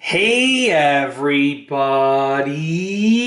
Hey everybody,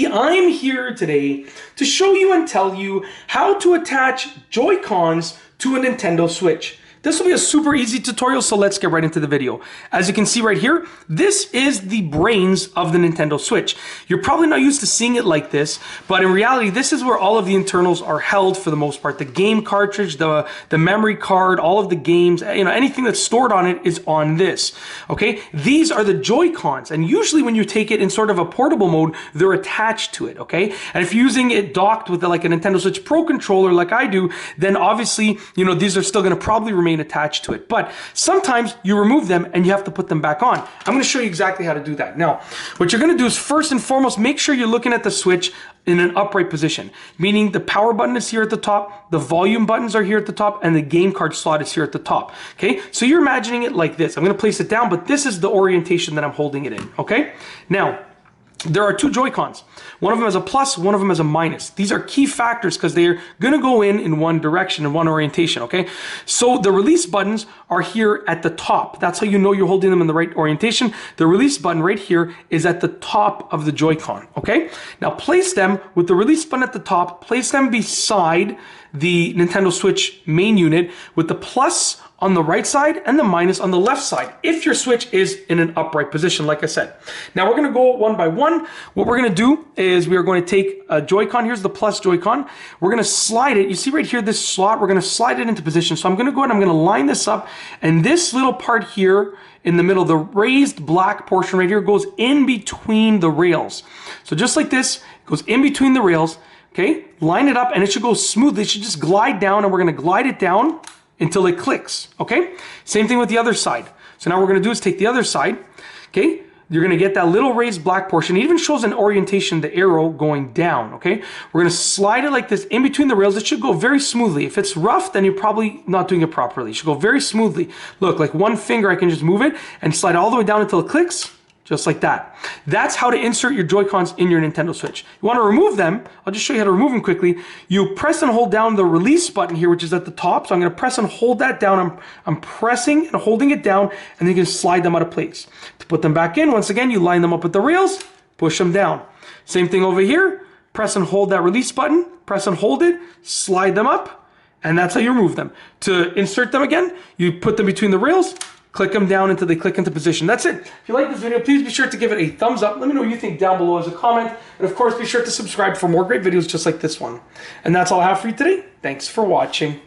I'm here today to show you and tell you how to attach Joy-Cons to a Nintendo Switch. This will be a super easy tutorial, so let's get right into the video. As you can see right here, this is the brains of the Nintendo Switch. You're probably not used to seeing it like this, but in reality, this is where all of the internals are held for the most part. The game cartridge, the memory card, all of the games, anything that's stored on it is on this, okay? These are the Joy-Cons, and usually when you take it in sort of a portable mode, they're attached to it, okay? And if you're using it docked with like a Nintendo Switch Pro controller like I do, then obviously, these are still gonna probably remain attached to it. But sometimes you remove them and you have to put them back on. I'm going to show you exactly how to do that. Now, what you're going to do is first and foremost, make sure you're looking at the Switch in an upright position, meaning the power button is here at the top, the volume buttons are here at the top, and the game card slot is here at the top. Okay, so you're imagining it like this. I'm going to place it down, but this is the orientation that I'm holding it in. Okay, now there are two Joy-Cons. One of them has a plus, one of them has a minus. These are key factors because they're going to go in one direction, in one orientation, okay? So the release buttons are here at the top. That's how you know you're holding them in the right orientation. The release button right here is at the top of the Joy-Con, okay? Now place them with the release button at the top, place them beside the Nintendo Switch main unit with the plus on the right side and the minus on the left side, if your Switch is in an upright position, like I said. Now we're gonna go one by one. What we're gonna do is we are going to take a Joy-Con. Here's the plus Joy-Con. We're gonna slide it. You see right here, this slot, we're gonna slide it into position. So I'm gonna go ahead, I'm gonna line this up, and this little part here in the middle, the raised black portion right here goes in between the rails. So just like this, it goes in between the rails, okay? Line it up and it should go smoothly. It should just glide down, and we're gonna glide it down until it clicks, okay? Same thing with the other side. So now what we're gonna do is take the other side, okay? You're gonna get that little raised black portion. It even shows an orientation, the arrow going down, okay? We're gonna slide it like this in between the rails. It should go very smoothly. If it's rough, then you're probably not doing it properly. It should go very smoothly. Look, like one finger, I can just move it and slide all the way down until it clicks. Just like that. That's how to insert your Joy-Cons in your Nintendo Switch. You want to remove them, I'll just show you how to remove them quickly. You press and hold down the release button here, which is at the top. So I'm going to press and hold that down. I'm pressing and holding it down, and then you can slide them out of place. To put them back in, once again, you line them up with the rails, push them down. Same thing over here. Press and hold that release button, press and hold it, slide them up, and that's how you remove them. To insert them again, you put them between the rails, click them down until they click into position. That's it. If you like this video, please be sure to give it a thumbs up. Let me know what you think down below as a comment. And of course, be sure to subscribe for more great videos just like this one. And that's all I have for you today. Thanks for watching.